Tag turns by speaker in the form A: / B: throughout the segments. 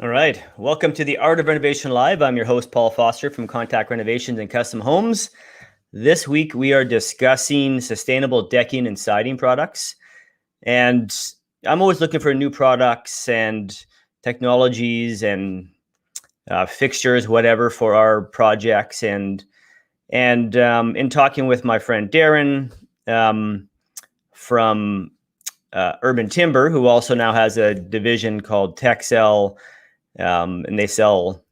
A: All right. Welcome to the Art of Renovation Live. I'm your host, Paul Foster from Contact Renovations and Custom Homes. This week, we are discussing sustainable decking and siding products. And I'm always looking for new products and technologies and fixtures, whatever, for our projects. And in talking with my friend Darren from Urban Timber, who also now has a division called Texel, and they sell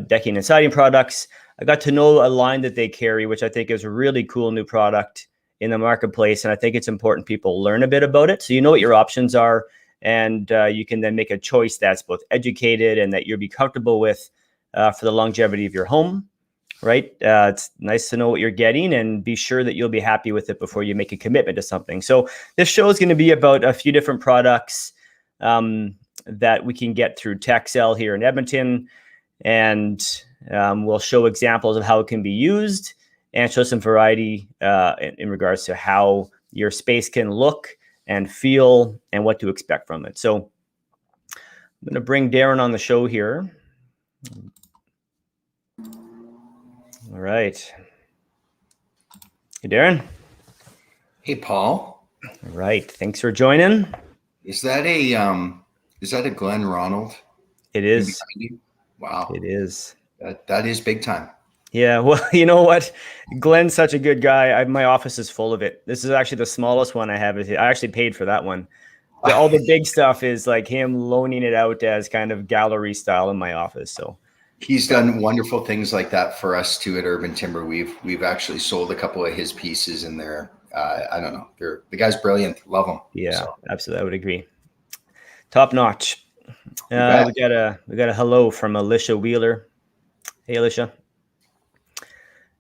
A: decking and siding products. I got to know a line that they carry, which I think is a really cool new product in the marketplace. And I think it's important people learn a bit about it, so you know what your options are, and you can then make a choice that's both educated and that you'll be comfortable with for the longevity of your home, right? It's nice to know what you're getting and be sure that you'll be happy with it before you make a commitment to something. So this show is going to be about a few different products that we can get through Texel here in Edmonton. And we'll show examples of how it can be used and show some variety in regards to how your space can look and feel and what to expect from it. So I'm going to bring Darren on the show here. All right. Hey, Darren.
B: Hey, Paul.
A: All right. Thanks for joining.
B: Is that a Glenn Ronald?
A: It is.
B: Wow.
A: It is.
B: That is big time.
A: Yeah. Well, you know what? Glenn's such a good guy. My office is full of it. This is actually the smallest one I have. I actually paid for that one. All the big stuff is like him loaning it out as kind of gallery style in my office. So
B: he's done wonderful things like that for us too at Urban Timber. We've actually sold a couple of his pieces in there. I don't know. The guy's brilliant. Love him.
A: Yeah, so. Absolutely. I would agree. Top notch. We got a hello from Alicia Wheeler. Hey, Alicia.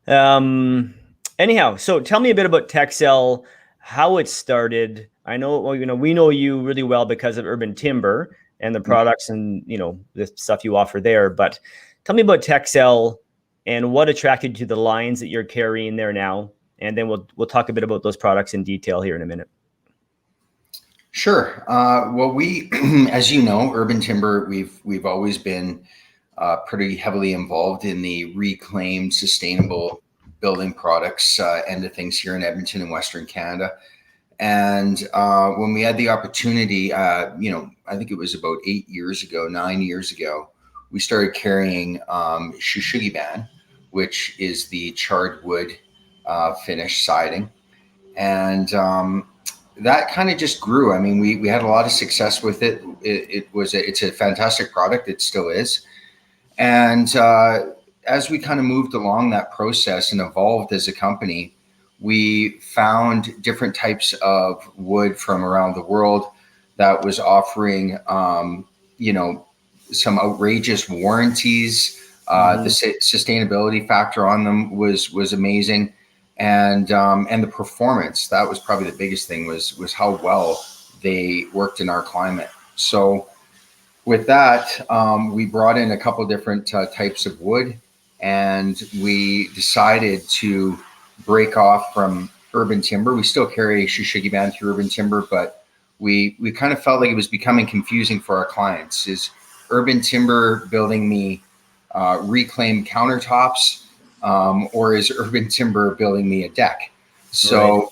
A: Anyhow, so tell me a bit about Texel, how it started. I know, well, we know you really well because of Urban Timber and the products and, the stuff you offer there. But tell me about Texel and what attracted you to the lines that you're carrying there now. And then we'll talk a bit about those products in detail here in a minute.
B: Sure. Well, we, as you know, Urban Timber, we've always been pretty heavily involved in the reclaimed, sustainable building products end of things here in Edmonton and Western Canada. And when we had the opportunity, I think it was about 9 years ago, we started carrying Shou band, which is the charred wood finish siding. And that kind of just grew. I mean, we had a lot of success with it. It's a fantastic product. It still is. And as we kind of moved along that process and evolved as a company, we found different types of wood from around the world that was offering, some outrageous warranties. The sustainability factor on them was amazing. And the performance, that was probably the biggest thing, was how well they worked in our climate. So with that, we brought in a couple different types of wood, and we decided to break off from Urban Timber. We still carry Shou band through Urban Timber, but we kind of felt like it was becoming confusing for our clients. Is Urban Timber building me reclaimed countertops? Or is Urban Timber building me a deck? So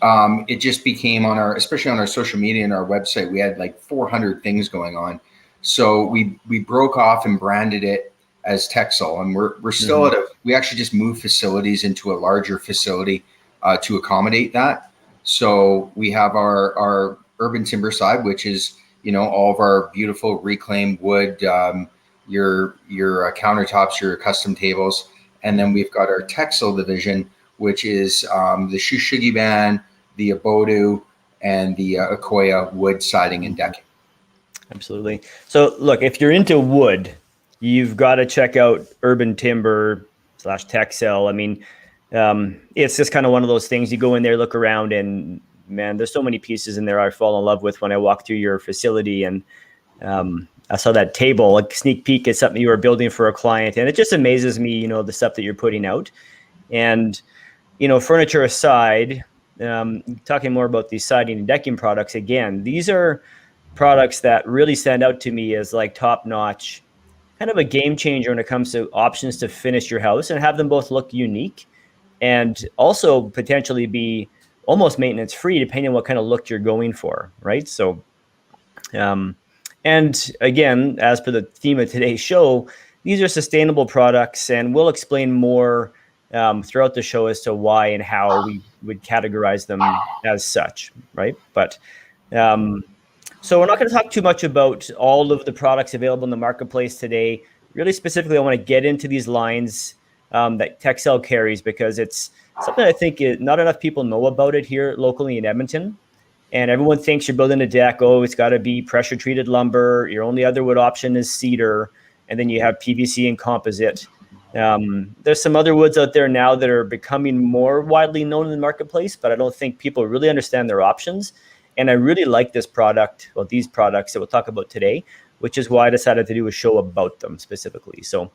B: it just became especially on our social media and our website, we had like 400 things going on. So we broke off and branded it as Texel, and we're still we actually just moved facilities into a larger facility to accommodate that. So we have our Urban Timber side, which is, all of our beautiful reclaimed wood, your countertops, your custom tables. And then we've got our Texel division, which is the Shou band, the Abodo, and the Aqua wood siding and decking.
A: Absolutely. So look, if you're into wood, you've got to check out Urban Timber /Texel. I mean, it's just kind of one of those things. You go in there, look around, and man, there's so many pieces in there I fall in love with when I walk through your facility. And I saw that table, like sneak peek at something you were building for a client. And it just amazes me, the stuff that you're putting out. And, furniture aside, talking more about these siding and decking products, again, these are products that really stand out to me as like top-notch kind of a game changer when it comes to options to finish your house and have them both look unique and also potentially be almost maintenance free depending on what kind of look you're going for, right? So um, and again, as per the theme of today's show, these are sustainable products, and we'll explain more throughout the show as to why and how we would categorize them as such, right? But um, so we're not going to talk too much about all of the products available in the marketplace today. Really specifically, I want to get into these lines that Texel carries because it's something I think not enough people know about it here locally in Edmonton. And everyone thinks you're building a deck. Oh, it's got to be pressure treated lumber. Your only other wood option is cedar. And then you have PVC and composite. There's some other woods out there now that are becoming more widely known in the marketplace, but I don't think people really understand their options. And I really like this product, well, these products that we'll talk about today, which is why I decided to do a show about them specifically. So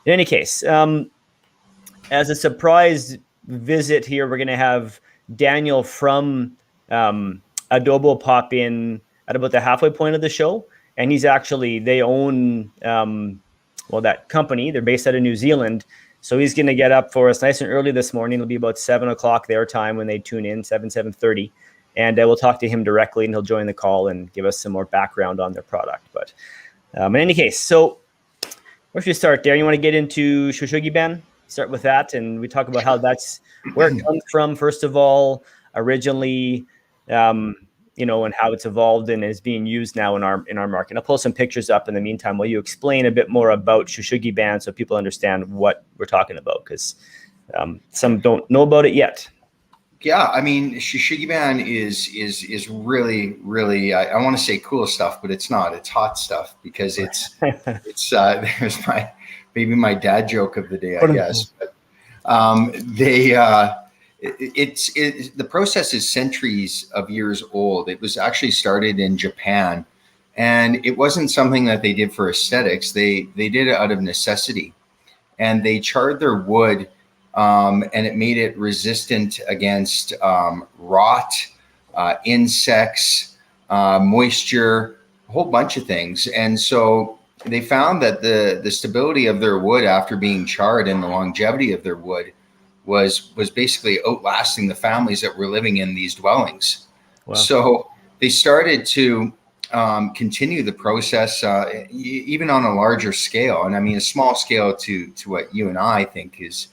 A: in any case, as a surprise visit here, we're going to have Daniel from Abodo pop in at about the halfway point of the show. And he's actually, they own, that company. They're based out of New Zealand. So he's going to get up for us nice and early this morning. It'll be about 7 o'clock their time when they tune in, 7:30. And we'll talk to him directly and he'll join the call and give us some more background on their product. But in any case, so where should we start, Darren? You want to get into Shou Ben? Start with that. And we talk about how that's where it comes from, first of all, originally, and how it's evolved and is being used now in our market. I'll pull some pictures up in the meantime while you explain a bit more about Shou Ben so people understand what we're talking about, because some don't know about it yet.
B: Yeah, I mean, Shou Ben is really, really, I want to say cool stuff, but it's not. It's hot stuff because it's there's maybe my dad joke of the day, I guess. But the process is centuries of years old. It was actually started in Japan, and it wasn't something that they did for aesthetics. They did it out of necessity, and they charred their wood. And it made it resistant against rot, insects, moisture, a whole bunch of things. And so they found that the stability of their wood after being charred and the longevity of their wood was basically outlasting the families that were living in these dwellings. Wow. So they started to continue the process even on a larger scale. And I mean, a small scale to what you and I think is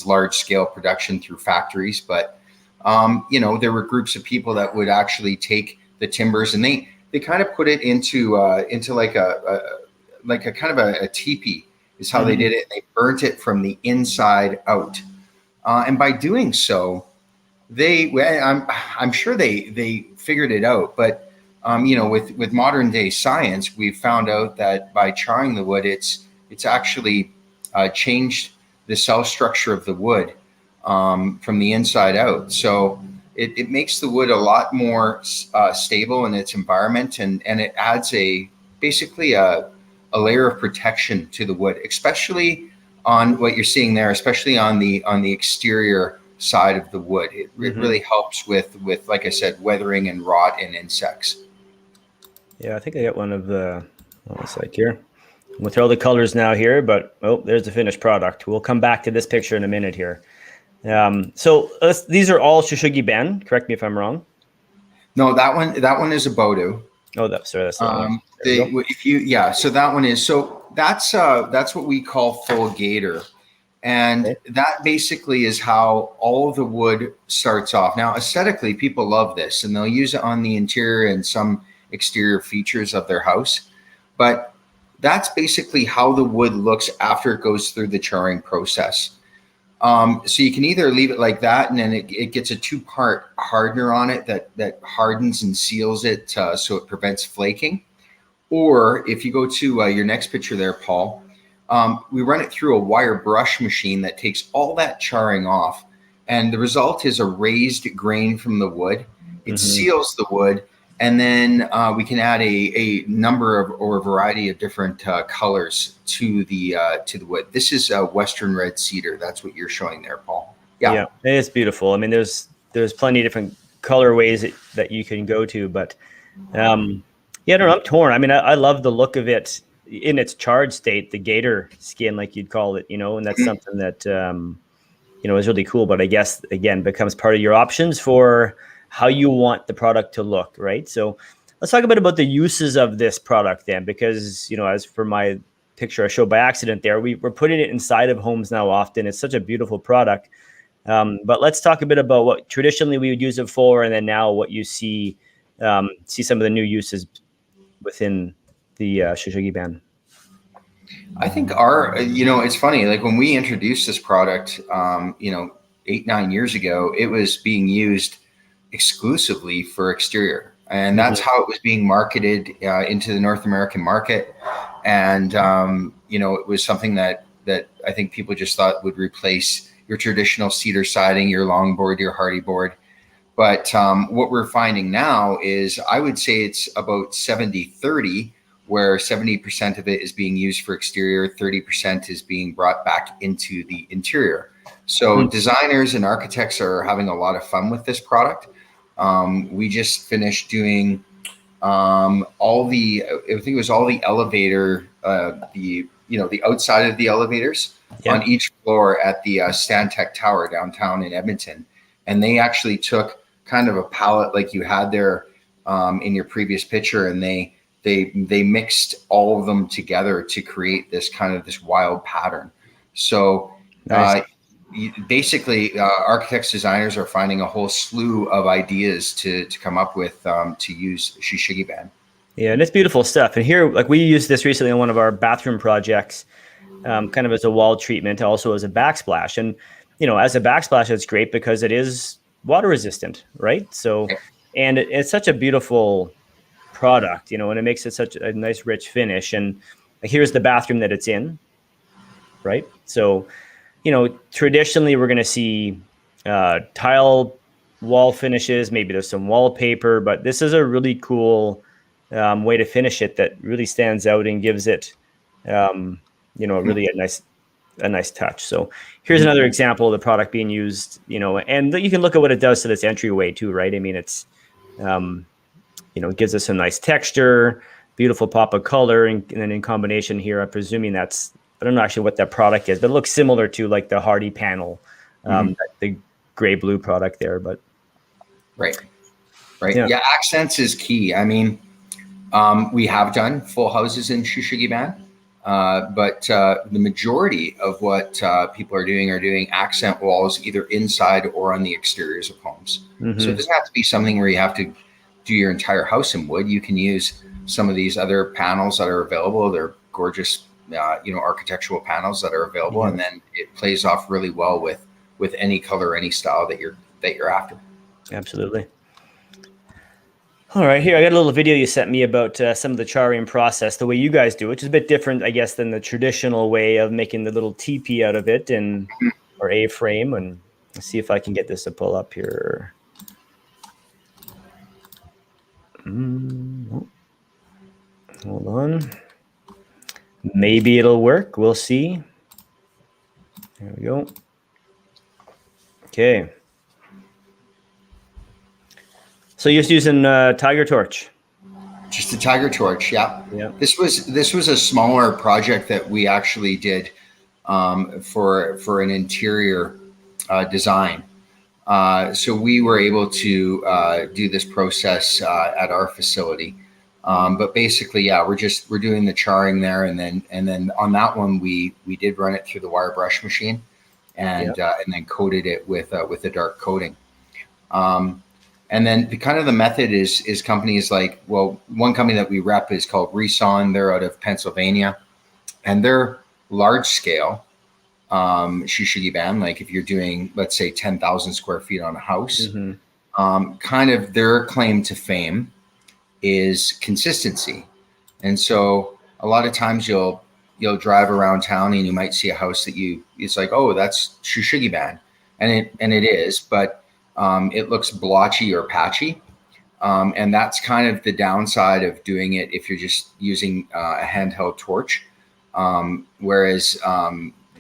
B: large scale production through factories. But, there were groups of people that would actually take the timbers and they kind of put it into like a kind of a teepee is how they did it. They burnt it from the inside out. And by doing so, I'm sure they figured it out. But, with modern day science, we've found out that by charring the wood, it's actually changed the cell structure of the wood from the inside out. So it makes the wood a lot more stable in its environment, and it adds basically a layer of protection to the wood, especially on what you're seeing there, especially on the exterior side of the wood. It really helps with, like I said, weathering and rot and insects.
A: Yeah, I think I got one of the, let's like here. We'll throw the colors now here, but there's the finished product. We'll come back to this picture in a minute here. So these are all Shou Ben. Correct me if I'm wrong.
B: No, that one is Abodo.
A: Oh, that's the one.
B: So that one is, so that's what we call full gator. And that basically is how all of the wood starts off. Now, aesthetically, people love this and they'll use it on the interior and some exterior features of their house. But that's basically how the wood looks after it goes through the charring process. So you can either leave it like that and then it gets a 2-part hardener on it that hardens and seals it so it prevents flaking. Or if you go to your next picture there, Paul, we run it through a wire brush machine that takes all that charring off. And the result is a raised grain from the wood. It seals the wood. And then we can add a number of or a variety of different colors to the wood. This is Western red cedar. That's what you're showing there, Paul.
A: Yeah, it's beautiful. I mean, there's plenty of different colorways that you can go to, but I don't know. I'm torn. I mean, I love the look of it. in its charred state, the gator skin, like you'd call it, and that's something that, is really cool. But I guess, again, becomes part of your options for how you want the product to look, right? So let's talk a bit about the uses of this product then, because, as for my picture I showed by accident there, we're putting it inside of homes now often. It's such a beautiful product. But let's talk a bit about what traditionally we would use it for, and then now what you see some of the new uses within the Shou band.
B: I think it's funny, like when we introduced this product, 8-9 years ago, it was being used exclusively for exterior. And that's how it was being marketed into the North American market. And, it was something that I think people just thought would replace your traditional cedar siding, your longboard, your hardy board. But what we're finding now is, I would say it's about 70-30, where 70% of it is being used for exterior, 30% is being brought back into the interior. So designers and architects are having a lot of fun with this product. We just finished doing I think it was all the elevator, the outside of the elevators on each floor at the Stantec Tower downtown in Edmonton. And they actually took kind of a palette like you had there in your previous picture, and they mixed all of them together to create this wild pattern. So nice. Basically, architects, designers are finding a whole slew of ideas to come up with to use Shou band. Yeah,
A: and it's beautiful stuff. And here, like, we used this recently on one of our bathroom projects, kind of as a wall treatment, also as a backsplash. And as a backsplash, it's great because it is water resistant, right? So, and it's such a beautiful product, and it makes it such a nice, rich finish. And here's the bathroom that it's in, right? So, traditionally we're going to see tile wall finishes. Maybe there's some wallpaper, but this is a really cool way to finish it that really stands out and gives it, really a nice touch. So here's another example of the product being used, and you can look at what it does to this entryway too, right? I mean, it's, it gives us a nice texture, beautiful pop of color, and then in combination here, I'm presuming I don't know actually what that product is, but it looks similar to like the Hardy panel, the gray blue product there. But
B: right. Yeah, accents is key. I mean, we have done full houses in Shou band, but the majority of what people are doing accent walls either inside or on the exteriors of homes. So it doesn't have to be something where you have to do your entire house in wood. You can use some of these other panels that are available. They're gorgeous, architectural panels that are available, and then it plays off really well with any color, any style that you're after.
A: Absolutely. All right, here I got a little video you sent me about some of the charring process, the way you guys do it, which is a bit different, I guess, than the traditional way of making the little teepee out of it or A-frame. And let's see if I can get this to pull up here. Hold on. Maybe it'll work. We'll see. There we go. Okay. So you're just using Tiger Torch.
B: Just a Tiger Torch, yeah. This was a smaller project that we actually did for an interior design. So we were able to do this process at our facility. But basically, we're doing the charring there, and then on that one we did run it through the wire brush machine, and then coated it with a dark coating. And then the method is companies like, one company that we rep is called Renovation. They're out of Pennsylvania, and they're large scale Shou band. Like if you're doing, let's say, 10,000 square feet on a house, kind of their claim to fame is consistency. And so a lot of times you'll drive around town and you might see a house that it's like, oh, that's Shou band, and it is, but it looks blotchy or patchy, and that's kind of the downside of doing it if you're just using a handheld torch. Whereas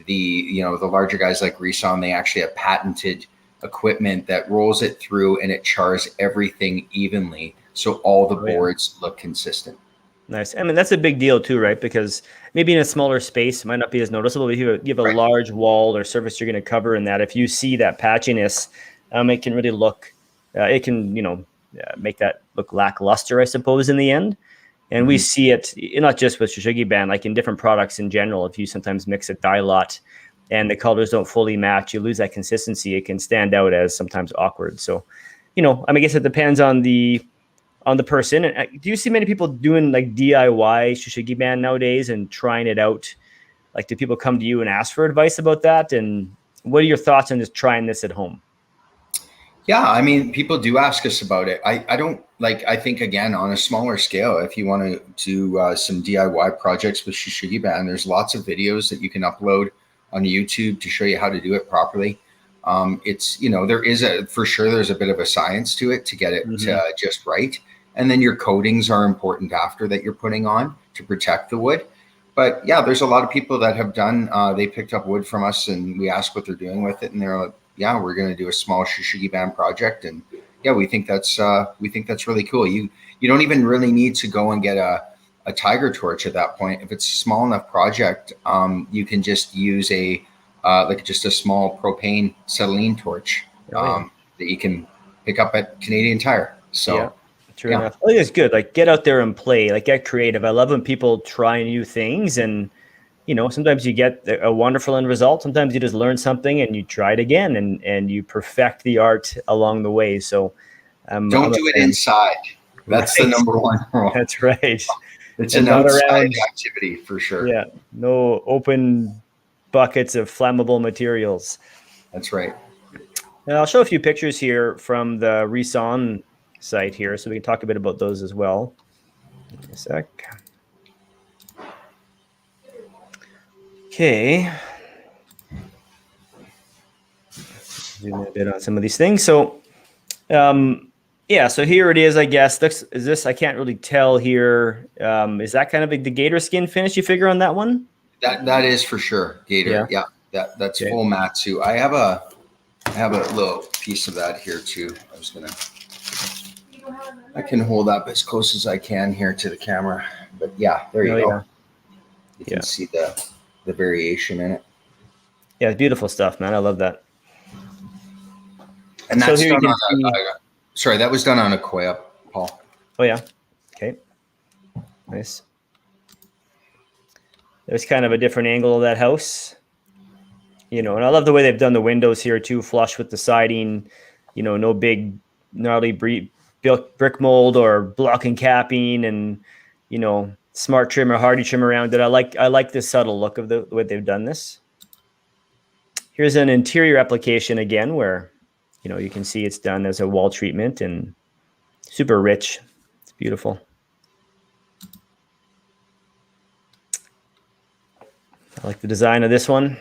B: the larger guys like Renovation, they actually have patented equipment that rolls it through and it chars everything evenly, so all the boards look consistent.
A: Nice. I mean, that's a big deal too, right? Because maybe in a smaller space, it might not be as noticeable. If you have a
B: Right.
A: large wall or surface you're going to cover in that, if you see that patchiness, it can really look, it can, make that look lackluster, I suppose, in the end. And we see it not just with Shou band, like in different products in general. If you sometimes mix a dye lot and the colors don't fully match, you lose that consistency. It can stand out as sometimes awkward. So, I guess it depends on the person. And do you see many people doing like DIY Shou band nowadays and trying it out? Like, do people come to you and ask for advice about that? And what are your thoughts on just trying this at home?
B: Yeah, I mean, people do ask us about it. I don't like, I think, again, on a smaller scale, if you want to do some DIY projects with Shou band, there's lots of videos that you can upload on YouTube to show you how to do it properly. It's, there is for sure, there's a bit of a science to it to get it just right. And then your coatings are important after that you're putting on to protect the wood. But yeah, there's a lot of people that have done, they picked up wood from us and we ask what they're doing with it. And they're like, yeah, we're going to do a small Shou band project. And yeah, we think that's really cool. You don't even really need to go and get a tiger torch at that point. If it's a small enough project, you can just use just a small propane acetylene torch that you can pick up at Canadian Tire. So
A: yeah, true enough. I think it's good. Like, get out there and play, like get creative. I love when people try new things, and sometimes you get a wonderful end result. Sometimes you just learn something and you try it again, and you perfect the art along the way. So
B: don't do it inside. That's the number one rule.
A: That's right.
B: It's an outside activity for sure.
A: Yeah. No open buckets of flammable materials.
B: That's right.
A: And I'll show a few pictures here from the Renovation site here, so we can talk a bit about those as well. Give me a sec. Okay. Zoom in a bit on some of these things. So, so here it is, I guess. I can't really tell here. Is that kind of the gator skin finish you figure on that one?
B: That is for sure gator. Yeah. That's okay. Full Matsu. I have a little piece of that here too. I can hold up as close as I can here to the camera. But yeah, there you go. Yeah. You can see the variation in it.
A: Yeah, it's beautiful stuff, man. I love that.
B: And that's done on sorry, that was done on Aqua, Paul.
A: Oh yeah. Okay. Nice. There's kind of a different angle of that house. And I love the way they've done the windows here too, flush with the siding. No big gnarly brick mold or blocking capping, and smart trim or hardy trim around it. I like this subtle look of the way they've done this. Here's an interior application again where you can see it's done as a wall treatment and super rich. It's beautiful. I like the design of this one.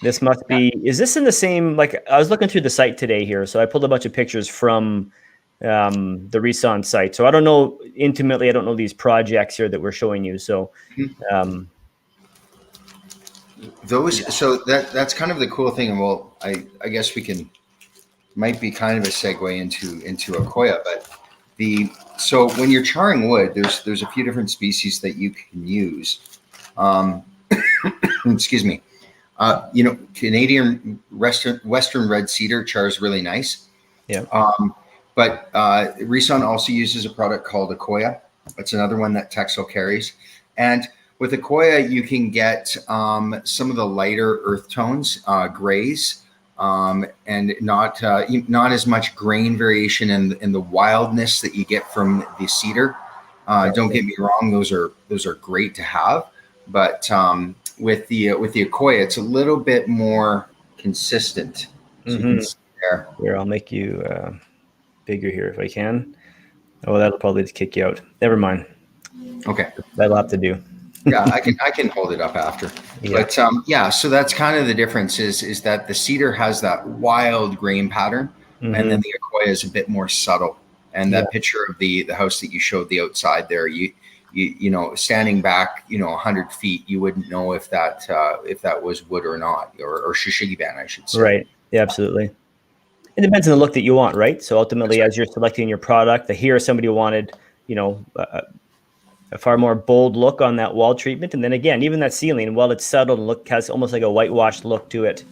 A: This must be, is this in the same, like I was looking through the site today here, so I pulled a bunch of pictures from the Renovation site. So I don't know intimately, I don't know these projects here that we're showing you. So
B: so that's kind of the cool thing. And well, I guess might be kind of a segue into Aqua, but so when you're charring wood, there's a few different species that you can use. Excuse me. Canadian Western red cedar chars really nice.
A: Yeah.
B: But Renovation also uses a product called Aqua. It's another one that Texel carries. And with Aqua, you can get some of the lighter earth tones, grays, and not as much grain variation in the wildness that you get from the cedar. Don't get me wrong; those are great to have. But with the Aqua, it's a little bit more consistent. So you can see there.
A: Here, I'll make you bigger here if I can. Oh, that'll probably kick you out. Never mind.
B: Okay,
A: that'll have to do.
B: Yeah, I can hold it up after. Yeah. But so that's kind of the difference is that the cedar has that wild grain pattern, and then the Aqua is a bit more subtle. And that picture of the house that you showed the outside there, you standing back 100 feet, you wouldn't know if that was wood or not, or Shou band, I should say.
A: Right. Yeah, absolutely. It depends on the look that you want, right? So ultimately, as you're selecting your product, here somebody wanted, a far more bold look on that wall treatment. And then again, even that ceiling, while it's subtle and has almost like a whitewashed look to it,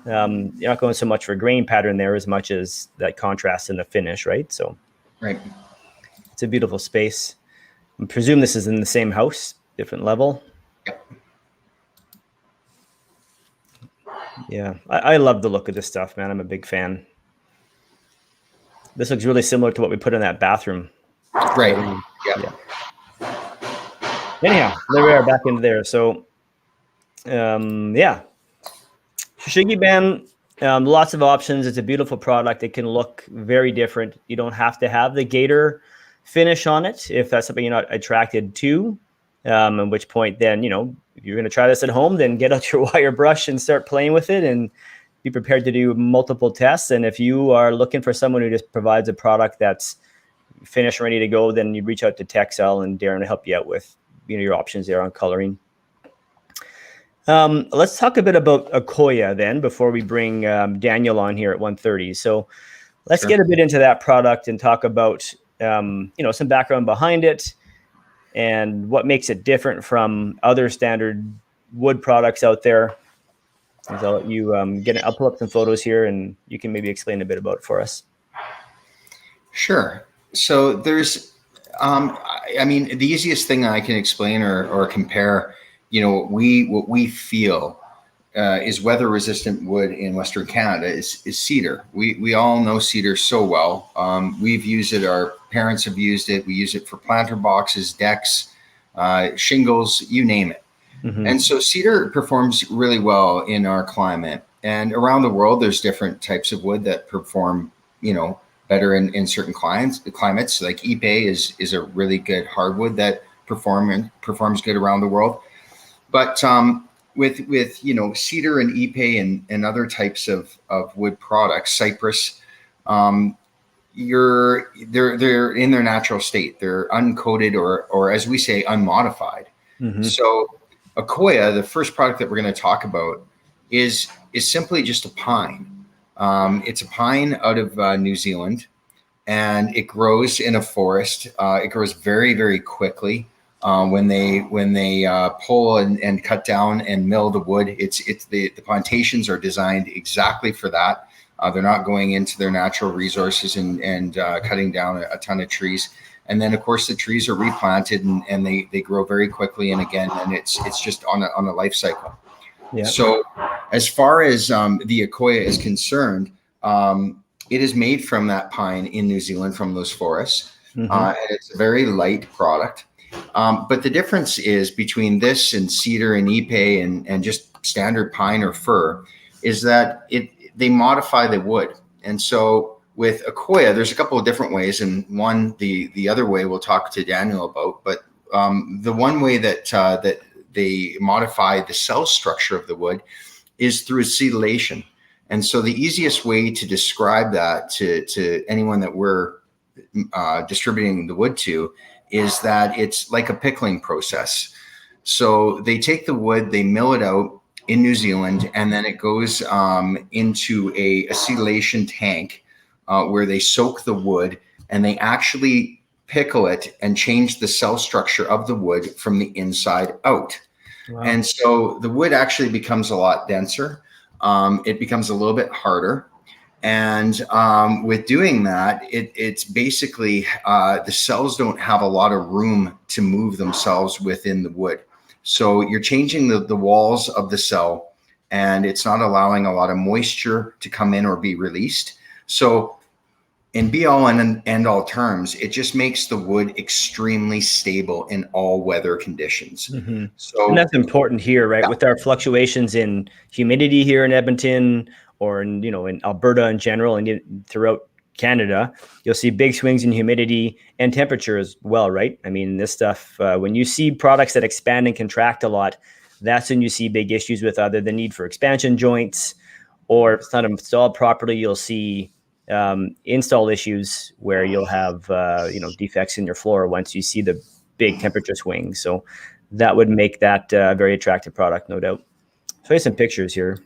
A: you're not going so much for grain pattern there as much as that contrast in the finish, right? So
B: Right.
A: it's a beautiful space. I presume this is in the same house, different level.
B: Yep.
A: Yeah, I love the look of this stuff, man. I'm a big fan. This looks really similar to what we put in that bathroom.
B: Right.
A: Yeah. Anyhow, there we are back into there. So, yeah, Shou band, lots of options. It's a beautiful product. It can look very different. You don't have to have the gator finish on it if that's something you're not attracted to. At which point, then, you know, if you're going to try this at home, then get out your wire brush and start playing with it and be prepared to do multiple tests. And if you are looking for someone who just provides a product that's finished, ready to go, then you reach out to Texel and Darren to help you out with, you know, your options there on coloring. Let's talk a bit about Aqua then before we bring Daniel on here at 1:30. So let's get a bit into that product and talk about, you know, some background behind it and what makes it different from other standard wood products out there. So I'll let you I'll pull up some photos here and you can maybe explain a bit about it for us.
B: Sure. So there's, I mean, the easiest thing I can explain or compare, you know, what we feel is weather resistant wood in Western Canada is cedar. We all know cedar so well. We've used it. Our parents have used it. We use it for planter boxes, decks, shingles, you name it. Mm-hmm. And so cedar performs really well in our climate. And around the world, there's different types of wood that perform, you know, better in certain climates. Like Ipe is a really good hardwood that performs good around the world. But with you know, cedar and Ipe and other types of wood products, cypress, they're in their natural state. They're uncoated or as we say, unmodified. Mm-hmm. So Aqua, the first product that we're going to talk about, is simply just a pine. It's a pine out of New Zealand, and it grows in a forest. It grows very, very quickly. When they pull and cut down and mill the wood, the plantations are designed exactly for that. They're not going into their natural resources and cutting down a ton of trees. And then, of course, the trees are replanted and they grow very quickly. And again, and it's just on a life cycle. Yeah. So as far as the Aqua is concerned, it is made from that pine in New Zealand, from those forests. Mm-hmm. And it's a very light product. But the difference is between this and cedar and Ipe and just standard pine or fir is that they modify the wood. And so with Aqua, there's a couple of different ways. And one, the other way we'll talk to Daniel about, but the one way that they modify the cell structure of the wood is through acetylation. And so the easiest way to describe that to anyone that we're distributing the wood to is that it's like a pickling process. So they take the wood, they mill it out in New Zealand, and then it goes into a acetylation tank where they soak the wood and they actually pickle it and change the cell structure of the wood from the inside out. Wow. And so the wood actually becomes a lot denser. It becomes a little bit harder. And with doing that, it's basically the cells don't have a lot of room to move themselves within the wood. So you're changing the walls of the cell, and it's not allowing a lot of moisture to come in or be released. So in be all and end all terms, it just makes the wood extremely stable in all weather conditions. Mm-hmm. So
A: and that's important here, right? Yeah. With our fluctuations in humidity here in Edmonton, or in Alberta in general, and throughout Canada, you'll see big swings in humidity and temperature as well, right? I mean, this stuff, when you see products that expand and contract a lot, that's when you see big issues with either the need for expansion joints, or if it's not installed properly, you'll see install issues where you'll have defects in your floor once you see the big temperature swings. So that would make that a very attractive product, no doubt. So here's some pictures here.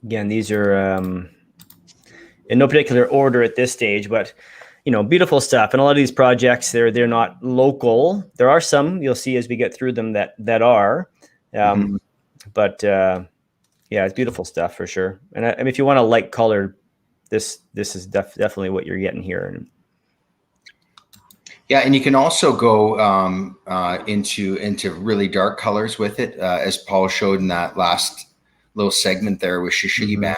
A: Again, these are in no particular order at this stage, but beautiful stuff. And a lot of these projects, they're not local. There are some you'll see as we get through them that are, but yeah, it's beautiful stuff for sure. And I mean, if you want a light color, this is definitely what you're getting here.
B: Yeah, and you can also go into really dark colors with it, as Paul showed in that last little segment there with Shishigi band.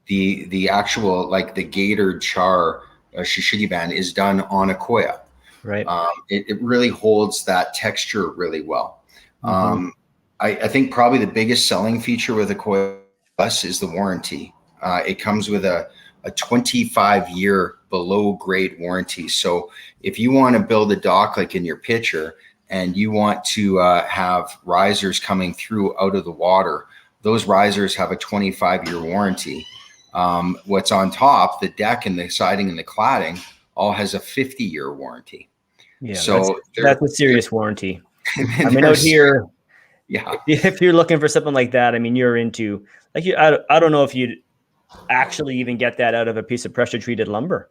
B: The actual, like the gator char Shishigi band is done on Aqua.
A: Right.
B: It really holds that texture really well. I think probably the biggest selling feature with Aqua Plus is the warranty. It comes with a 25-year below grade warranty. So if you want to build a dock like in your picture and you want to have risers coming through out of the water, those risers have a 25-year warranty. What's on top, the deck and the siding and the cladding all has a 50-year warranty.
A: Yeah,
B: so
A: that's a serious warranty. I mean, out here, if you're looking for something like that, I mean, you're into, like, I don't know if you'd actually even get that out of a piece of pressure treated lumber.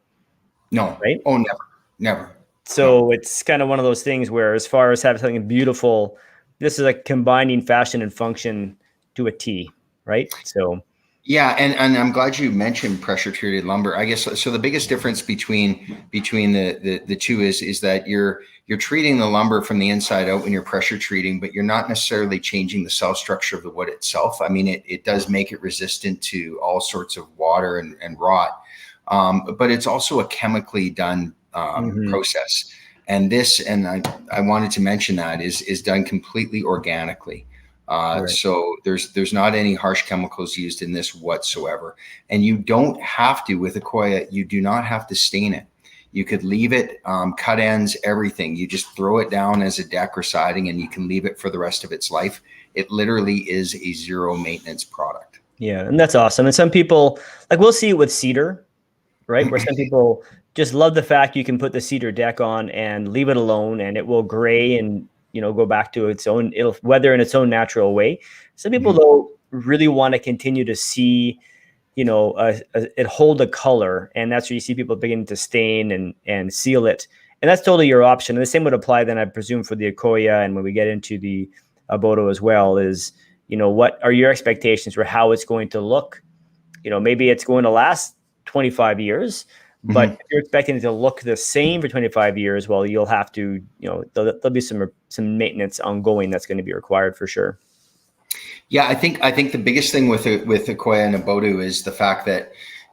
B: No.
A: Right?
B: Oh, never.
A: So it's kind of one of those things where, as far as having something beautiful, this is like combining fashion and function to a T, right? So
B: yeah, and I'm glad you mentioned pressure treated lumber. I guess so. The biggest difference between the two is that you're treating the lumber from the inside out when you're pressure treating, but you're not necessarily changing the cell structure of the wood itself. I mean, it does make it resistant to all sorts of water and rot, but it's also a chemically done process. And I wanted to mention that is done completely organically. Right. So there's not any harsh chemicals used in this whatsoever. And you don't have to, with Aqua, you do not have to stain it. You could leave it, cut ends, everything. You just throw it down as a deck or siding and you can leave it for the rest of its life. It literally is a zero maintenance product.
A: Yeah, and that's awesome. And some people, like, we'll see it with cedar, right? Where some people just love the fact you can put the cedar deck on and leave it alone and it will gray and go back to its own, it'll weather in its own natural way. Some people though really want to continue to see, it hold a color, and that's where you see people beginning to stain and seal it. And that's totally your option. And the same would apply then, I presume, for the Aqua, and when we get into the Abodo as well, is, what are your expectations for how it's going to look? Maybe it's going to last 25 years, but if you're expecting it to look the same for 25 years, well, you'll have to, there'll be some maintenance ongoing that's going to be required for sure.
B: Yeah, I think the biggest thing with Aqua and Abodo is the fact that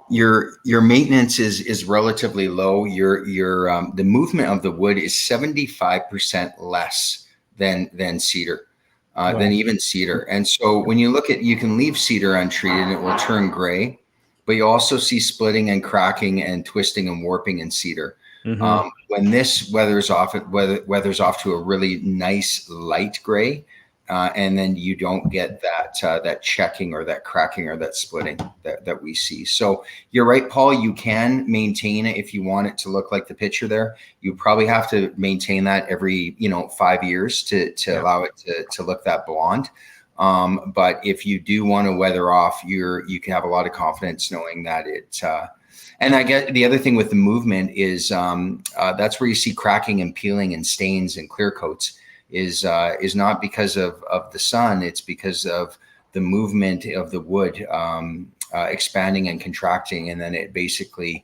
B: your maintenance is relatively low. The movement of the wood is 75% less than cedar, than even cedar. And so when you look at, you can leave cedar untreated and it will turn gray. But you also see splitting and cracking and twisting and warping in cedar. When this weathers off to a really nice light gray, and then you don't get that checking or that cracking or that splitting that we see. So you're right, Paul. You can maintain it if you want it to look like the picture there. You probably have to maintain that every 5 years to allow it to look that blonde. But if you do want to weather off, you can have a lot of confidence knowing that and I get the other thing with the movement is that's where you see cracking and peeling and stains and clear coats is not because of the sun. It's because of the movement of the wood expanding and contracting, and then it basically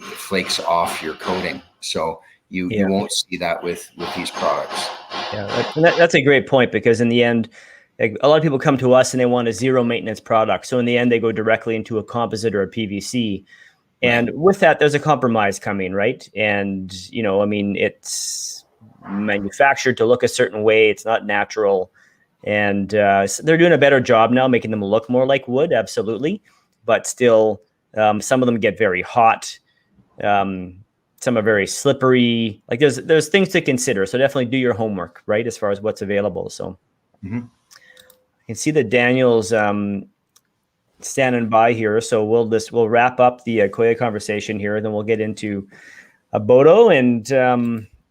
B: flakes off your coating. So you won't see that with these products.
A: Yeah, that's a great point, because in the end, like, a lot of people come to us and they want a zero maintenance product. So in the end, they go directly into a composite or a PVC. And with that, there's a compromise coming, right? And, I mean, it's manufactured to look a certain way. It's not natural. And so they're doing a better job now, making them look more like wood, absolutely. But still, some of them get very hot. Some are very slippery. Like, there's things to consider. So definitely do your homework, right, as far as what's available. So I can see that Daniel's standing by here. So we'll wrap up the Aqua conversation here, and then we'll get into Abodo, and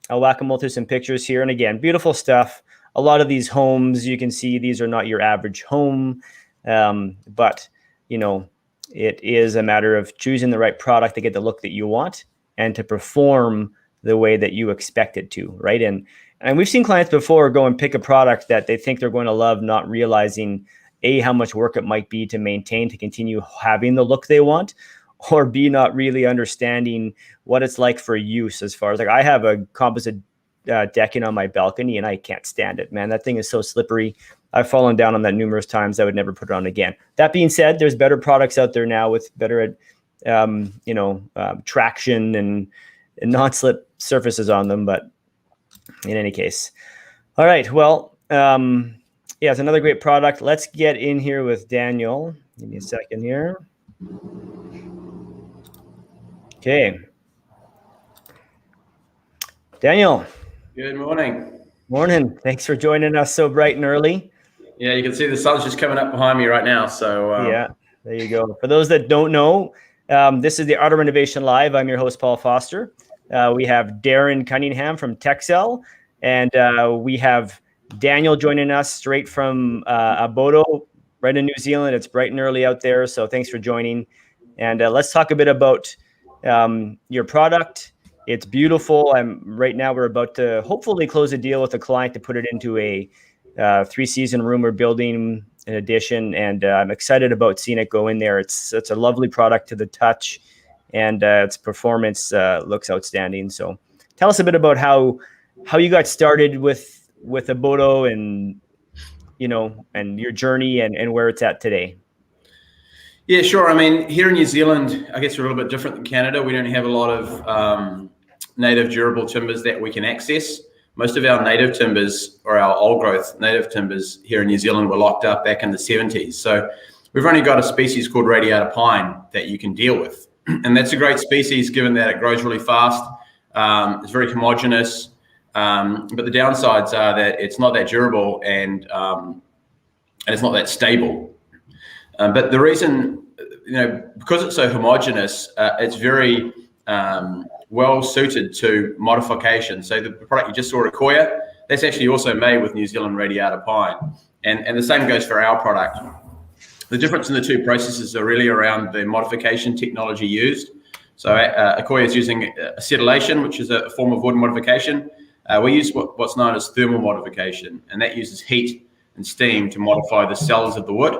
A: I'll whack them all through some pictures here. And again, beautiful stuff. A lot of these homes, you can see these are not your average home, but it is a matter of choosing the right product to get the look that you want. and to perform the way that you expect it to, right? And we've seen clients before go and pick a product that they think they're going to love, not realizing A, how much work it might be to maintain, to continue having the look they want, or B, not really understanding what it's like for use. As far as, like, I have a composite decking on my balcony and I can't stand it, man. That thing is so slippery. I've fallen down on that numerous times. I would never put it on again. That being said, there's better products out there now with better, traction and non-slip surfaces on them. But in any case, all right. Well, it's another great product. Let's get in here with Daniel. Give me a second here. Okay. Daniel.
C: Good morning.
A: Morning. Thanks for joining us so bright and early.
C: Yeah, you can see the sun's just coming up behind me right now. So
A: yeah, there you go. For those that don't know, this is the Art of Renovation Live. I'm your host, Paul Foster. We have Darren Cunningham from Texel, and we have Daniel joining us straight from Abodo, right in New Zealand. It's bright and early out there, so thanks for joining. And let's talk a bit about your product. It's beautiful. Right now we're about to hopefully close a deal with a client to put it into a 3-season room we're building an addition, and I'm excited about seeing it go in there. It's a lovely product to the touch, and its performance looks outstanding. So tell us a bit about how you got started with Abodo, and and your journey and where it's at today.
C: Yeah, sure. I mean, here in New Zealand, I guess we're a little bit different than Canada. We don't have a lot of native durable timbers that we can access. Most of our native timbers, or our old growth native timbers here in New Zealand, were locked up back in the 70s. So we've only got a species called radiata pine that you can deal with. And that's a great species given that it grows really fast. It's very homogeneous. But the downsides are that it's not that durable and it's not that stable. But the reason, because it's so homogeneous, it's very well suited to modification. So the product you just saw at Aqua, that's actually also made with New Zealand radiata pine. And the same goes for our product. The difference in the two processes are really around the modification technology used. So Aqua is using acetylation, which is a form of wood modification. We use what's known as thermal modification, and that uses heat and steam to modify the cells of the wood.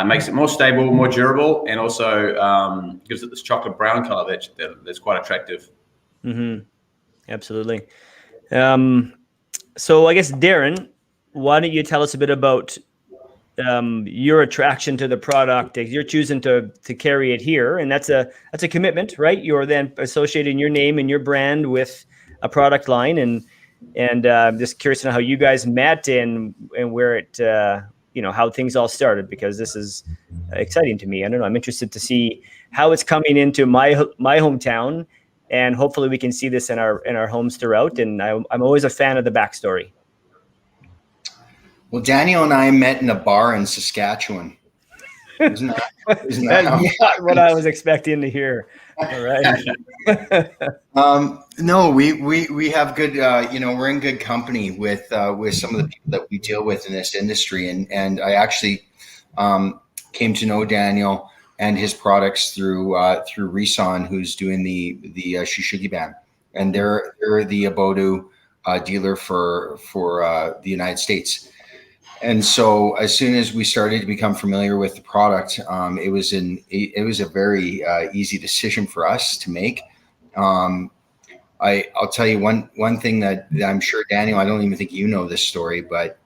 C: Makes it more stable, more durable, and also gives it this chocolate brown color that's quite attractive.
A: Mm-hmm. Absolutely. So I guess, Darren, why don't you tell us a bit about your attraction to the product? You're choosing to carry it here, and that's a commitment, right? You're then associating your name and your brand with a product line, and just curious to know how you guys met and where it how things all started, because this is exciting to me. I don't know. I'm interested to see how it's coming into my hometown, and hopefully we can see this in our homes throughout. And I'm always a fan of the backstory.
B: Well, Daniel and I met in a bar in Saskatchewan. Isn't that
A: That's not what I was expecting to hear. All right.
B: No, we have good, we're in good company with some of the people that we deal with in this industry. And I actually came to know Daniel and his products through Reson, who's doing the Shou band. And they're the Abodo dealer for the United States. And so as soon as we started to become familiar with the product, it was a very easy decision for us to make. I'll tell you one thing that I'm sure, Daniel, I don't even think you know this story, but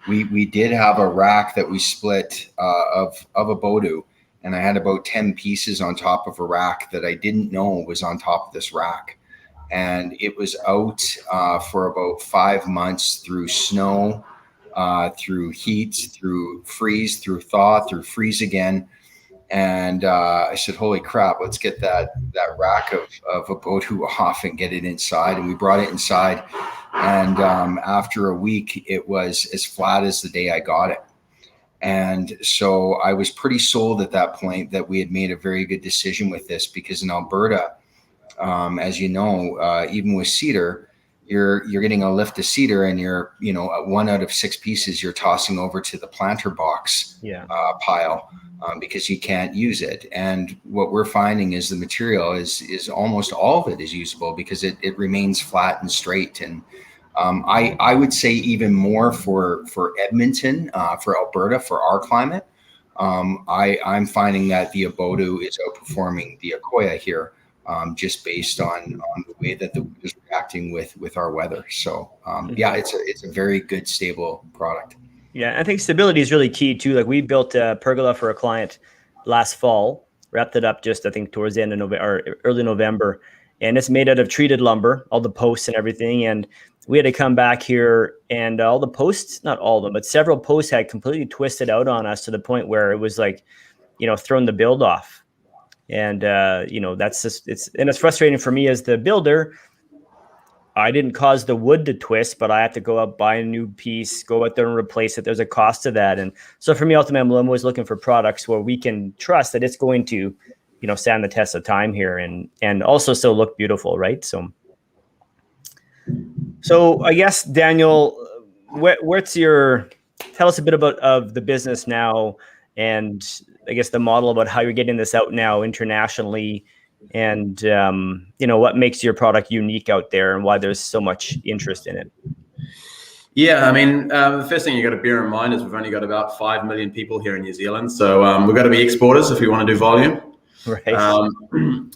B: we did have a rack that we split of Abodo, and I had about 10 pieces on top of a rack that I didn't know was on top of this rack. And it was out for about 5 months through snow, through heat, through freeze, through thaw, through freeze again. And I said, holy crap, let's get that rack of Abodo off and get it inside. And we brought it inside. And after a week, it was as flat as the day I got it. And so I was pretty sold at that point that we had made a very good decision with this, because in Alberta, as you know, even with cedar, you're getting a lift of cedar, and you're, you know, 1 out of 6 pieces you're tossing over to the planter box pile, because you can't use it. And what we're finding is the material is almost all of it is usable because it remains flat and straight. And I would say even more for Edmonton, for Alberta, for our climate, I'm finding that the Abodo is outperforming the Aqua here, just based on the way that the wood is reacting with our weather. So yeah, it's a very good, stable product.
A: Yeah, I think stability is really key too. Like, we built a pergola for a client last fall, wrapped it up just, I think, towards the end of November or early November, and it's made out of treated lumber, all the posts and everything. And we had to come back here, and all the posts, not all of them, but several posts had completely twisted out on us to the point where it was like, you know, throwing the build off. And you know, that's just, it's frustrating for me as the builder. I didn't cause the wood to twist, but I have to go out, buy a new piece, go out there and replace it. There's a cost to that. And so for me, ultimately, I'm always looking for products where we can trust that it's going to, you know, stand the test of time here and also still look beautiful, right? So I guess, Daniel, tell us a bit of the business now, and I guess the model about how you're getting this out now internationally, and you know, what makes your product unique out there and why there's so much interest in it.
C: Yeah, I mean, the first thing you got to bear in mind is we've only got about 5 million people here in New Zealand, so we've got to be exporters if we want to do volume.
A: Right.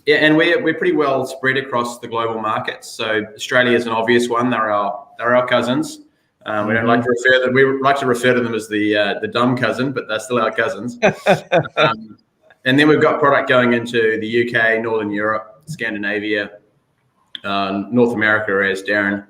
C: Yeah, and we're pretty well spread across the global markets. So Australia is an obvious one. They're our cousins. We don't like to refer them. We like to refer to them as the dumb cousin, but they're still our cousins. And then we've got product going into the UK, Northern Europe, Scandinavia, North America, as Darren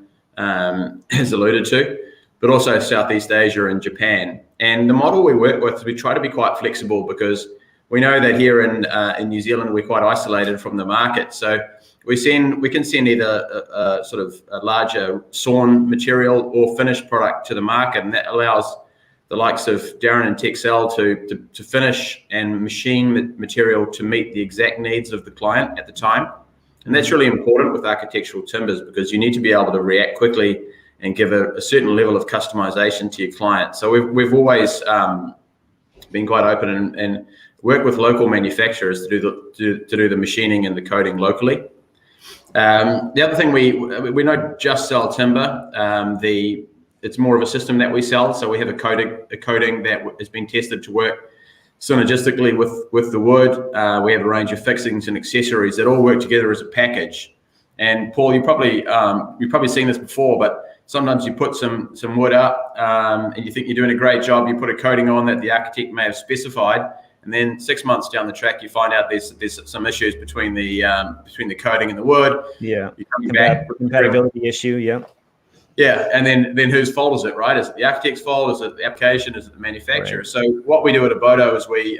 C: has alluded to, but also Southeast Asia and Japan. And the model we work with, we try to be quite flexible because we know that here in New Zealand, we're quite isolated from the market. So we can send either a larger sawn material or finished product to the market, and that allows the likes of Darren and Texel to finish and machine material to meet the exact needs of the client at the time. And that's really important with architectural timbers, because you need to be able to react quickly and give a certain level of customization to your client. So we've always been quite open and work with local manufacturers to do the machining and the coating locally. The other thing, we don't just sell timber. It's more of a system that we sell. So we have a coating that has been tested to work synergistically with the wood. We have a range of fixings and accessories that all work together as a package. And Paul, you've probably seen this before, but sometimes you put some wood up and you think you're doing a great job. You put a coating on that the architect may have specified, and then 6 months down the track, you find out there's some issues between the coating and the wood.
A: Yeah,
C: compatibility
A: issue. Yeah.
C: Yeah, and then whose fault is it, right? Is it the architect's fault? Is it the application? Is it the manufacturer? Right. So what we do at Abodo is we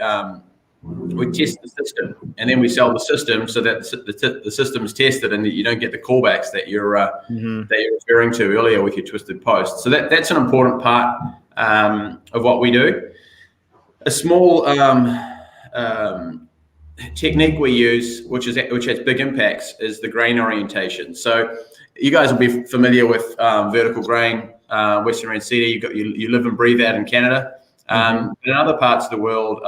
C: test the system, and then we sell the system so that the system is tested, and that you don't get the callbacks that you're referring to earlier with your twisted post. So that's an important part of what we do. A small technique we use, which has big impacts, is the grain orientation. So you guys will be familiar with vertical grain, Western red cedar. You live and breathe out in Canada. But in other parts of the world,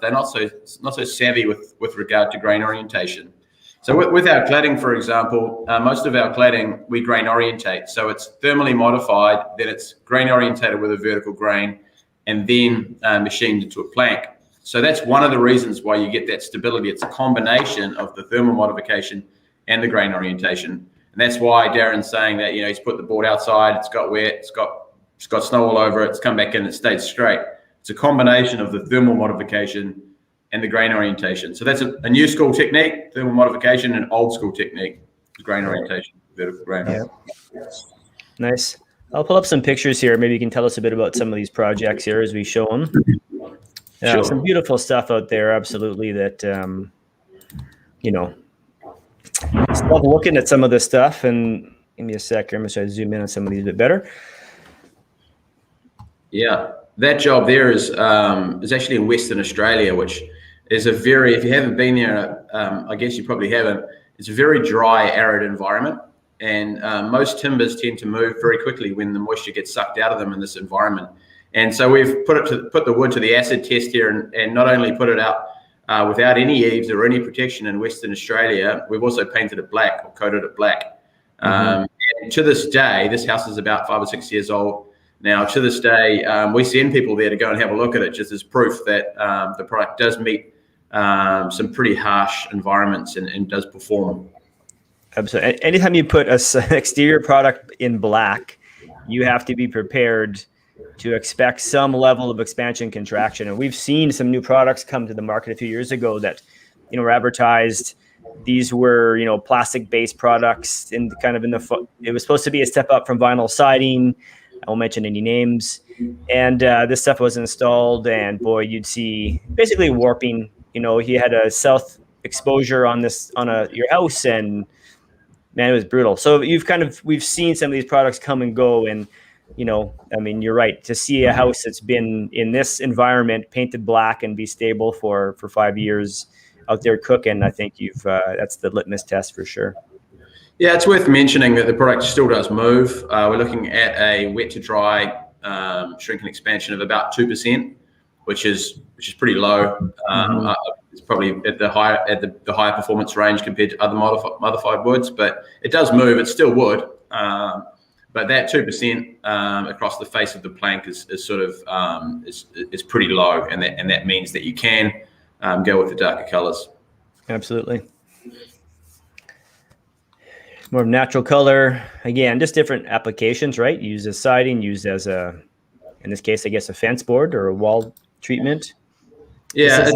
C: they're not so savvy with regard to grain orientation. So with our cladding, for example, most of our cladding we grain orientate. So it's thermally modified, then it's grain orientated with a vertical grain, and then machined into a plank. So that's one of the reasons why you get that stability. It's a combination of the thermal modification and the grain orientation. And that's why Darren's saying that, you know, he's put the board outside, it's got wet, it's got snow all over it, it's come back in, it stayed straight. It's a combination of the thermal modification and the grain orientation. So that's a new school technique, thermal modification, and old school technique, grain orientation, vertical grain.
A: Yeah. Nice. I'll pull up some pictures here. Maybe you can tell us a bit about some of these projects here as we show them.
C: Sure.
A: Some beautiful stuff out there, absolutely, that, you know, stop looking at some of this stuff, and give me a sec here. I'm going to try to zoom in on some of these a bit better.
C: Yeah, that job there is actually in Western Australia, which is if you haven't been there, I guess you probably haven't, it's a very dry, arid environment. And most timbers tend to move very quickly when the moisture gets sucked out of them in this environment. And so we've put the wood to the acid test here, and not only put it out without any eaves or any protection in Western Australia, we've also painted it black or coated it black. And to this day, this house is about 5 or 6 years old now. To this day, we send people there to go and have a look at it, just as proof that the product does meet some pretty harsh environments and does perform.
A: Absolutely. Anytime you put an exterior product in black, you have to be prepared to expect some level of expansion contraction. And we've seen some new products come to the market a few years ago that, were advertised. These were, plastic-based products it was supposed to be a step up from vinyl siding. I won't mention any names. And this stuff was installed, and boy, you'd see basically warping. He had a south exposure on your house, and man, it was brutal. So we've seen some of these products come and go, and you're right. To see a house that's been in this environment, painted black, and be stable for 5 years out there cooking, I think that's the litmus test for sure.
C: Yeah, it's worth mentioning that the product still does move. We're looking at a wet to dry shrink and expansion of about 2%, which is pretty low. It's probably at the higher performance range compared to other modified woods, but it does move. It's still wood. But that 2% across the face of the plank is pretty low, and that means that you can go with the darker colors.
A: Absolutely. More natural color. Again, just different applications, right? Used as siding, used as in this case, I guess, a fence board or a wall treatment.
C: Yeah,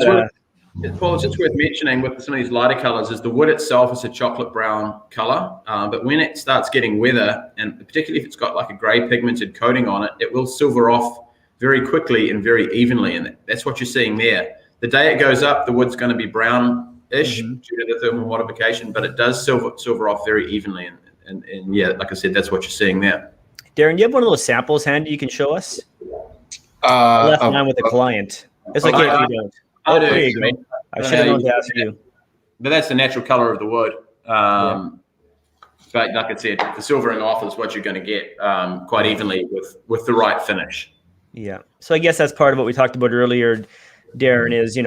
C: Paul, it's just worth mentioning with some of these lighter colors is the wood itself is a chocolate brown color, but when it starts getting weather, and particularly if it's got like a gray pigmented coating on it, it will silver off very quickly and very evenly, and that's what you're seeing there. The day it goes up, the wood's going to be brownish due to the thermal modification, but it does silver off very evenly, and yeah, like I said, that's what you're seeing there.
A: Darren, do you have one of those samples handy you can show us? I left mine with a client. It's okay if you don't.
C: I do.
A: There you go. I should have known to ask you.
C: But that's the natural color of the wood. But like I said, the silvering off is what you're going to get quite evenly with the right finish.
A: Yeah. So I guess that's part of what we talked about earlier, Darren, is,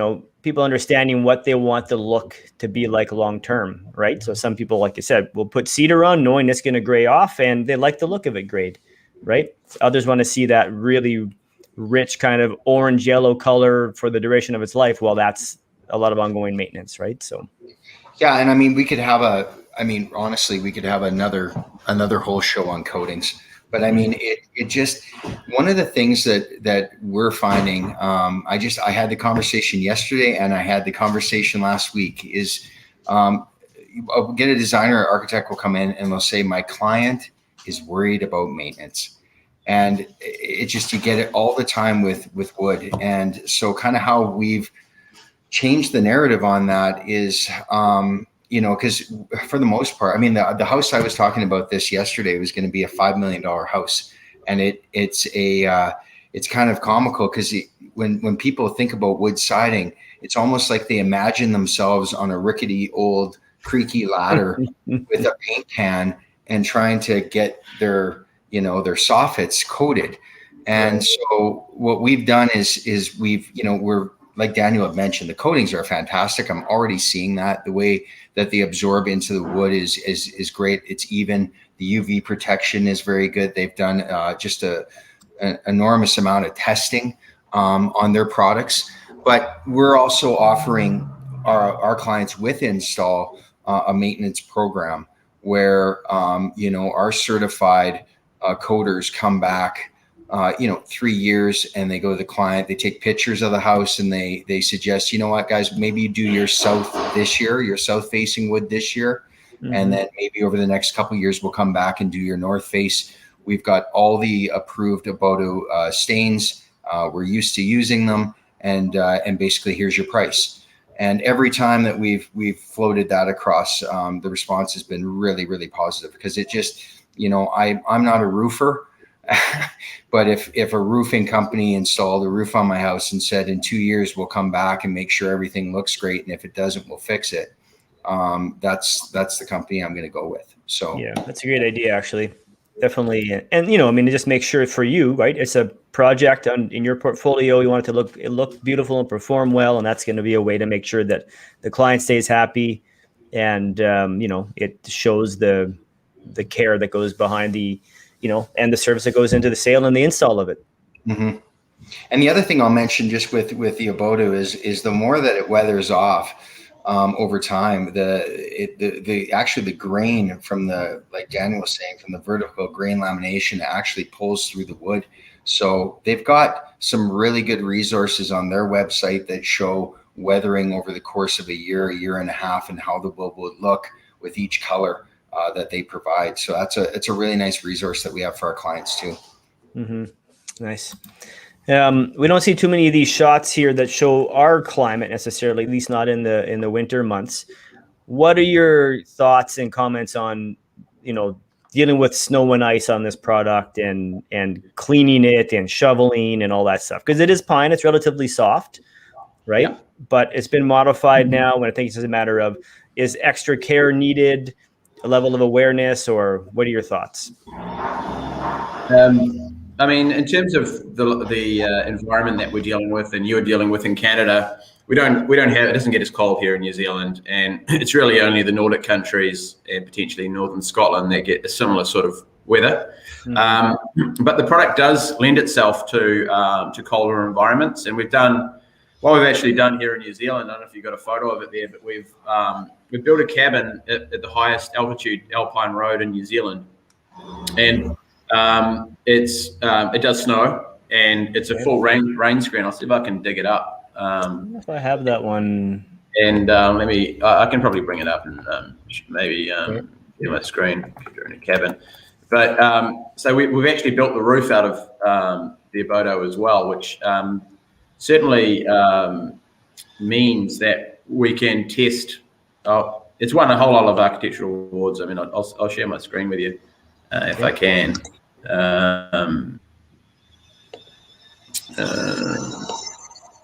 A: people understanding what they want the look to be like long term, right? So some people, like you said, will put cedar on knowing it's going to gray off, and they like the look of it grayed, right? Others want to see that really rich kind of orange yellow color for the duration of its life. Well, that's a lot of ongoing maintenance, right? So
B: yeah, and honestly, we could have another whole show on coatings, but it just, one of the things that we're finding, I had the conversation yesterday and I had the conversation last week is I'll get a designer or architect will come in and they'll say, my client is worried about maintenance. And it just, you get it all the time with wood. And so kind of how we've changed the narrative on that is, because for the most part, the house I was talking about this yesterday was going to be a $5 million house. And it's kind of comical because when people think about wood siding, it's almost like they imagine themselves on a rickety old creaky ladder with a paint can and trying to get their soffits coated. And so what we've done is we're, like Daniel had mentioned, the coatings are fantastic. I'm already seeing that. The way that they absorb into the wood is great. It's even. The UV protection is very good. They've done just an enormous amount of testing on their products. But we're also offering our clients with install a maintenance program where our certified coders come back 3 years and they go to the client, they take pictures of the house and they suggest, you know what, guys, maybe you do your south this year, your south facing wood this year. And then maybe over the next couple of years, we'll come back and do your north face. We've got all the approved Abodo stains. We're used to using them, and basically here's your price. And every time that we've floated that across, the response has been really, really positive because it just, I'm not a roofer, but if a roofing company installed a roof on my house and said in 2 years we'll come back and make sure everything looks great, and if it doesn't, we'll fix it. That's the company I'm going to go with. So
A: yeah, that's a great idea, actually. Definitely. And, I mean, just make sure for you, right? It's a project in your portfolio. You want it to look beautiful and perform well. And that's going to be a way to make sure that the client stays happy. And, it shows the care that goes behind and the service that goes into the sale and the install of it.
B: Mm-hmm. And the other thing I'll mention just with the Abodo is the more that it weathers off over time, the grain from like Daniel was saying, from the vertical grain lamination actually pulls through the wood. So they've got some really good resources on their website that show weathering over the course of a year and a half, and how the wood would look with each color that they provide. So it's a really nice resource that we have for our clients too.
A: Mm-hmm. Nice. We don't see too many of these shots here that show our climate necessarily, at least not in the winter months. What are your thoughts and comments on, dealing with snow and ice on this product and cleaning it and shoveling and all that stuff? Because it is pine, it's relatively soft, right?
C: Yeah.
A: But it's been modified now, and I think it's just a matter of, is extra care needed, a level of awareness, or what are your thoughts?
C: I mean, in terms of the environment that we're dealing with, and you're dealing with in Canada, we don't have, it doesn't get as cold here in New Zealand, and it's really only the Nordic countries and potentially northern Scotland that get a similar sort of weather. Mm-hmm. But the product does lend itself to colder environments, and we've actually done here in New Zealand. I don't know if you got a photo of it there, but we've built a cabin at the highest altitude Alpine road in New Zealand, and it does snow, and it's a full rain screen. I'll see if I can dig it up.
A: If I have that one,
C: and I can probably bring it up and maybe get my screen in a cabin. But so we've actually built the roof out of the Abodo as well, which certainly means that we can test. It's won a whole lot of architectural awards. I mean, I'll share my screen with you if I can.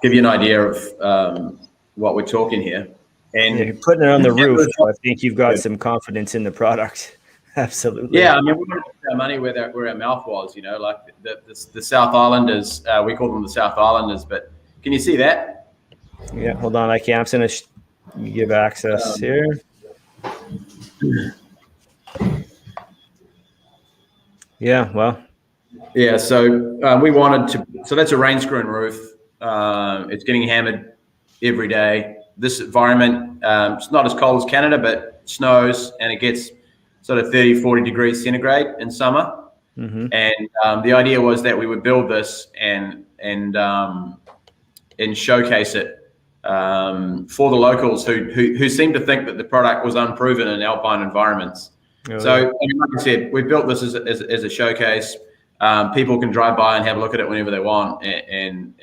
C: Give you an idea of what we're talking here. And
A: you're putting it on the roof, so I think you've got some confidence in the product. Absolutely.
C: Yeah, I mean, we want to put our money where our mouth was, like the South Islanders, we call them the South Islanders, but can you see that?
A: Yeah, hold on, I can't. I'm going to give access here. Yeah, well.
C: Yeah, so we wanted to, so that's a rain screen roof. It's getting hammered every day. This environment, it's not as cold as Canada, but snows, and it gets sort of 30, 40 degrees centigrade in summer. Mm-hmm. And the idea was that we would build this and showcase it for the locals who seem to think that the product was unproven in alpine environments. Oh, so, yeah. Like I said, we built this as a showcase. People can drive by and have a look at it whenever they want, and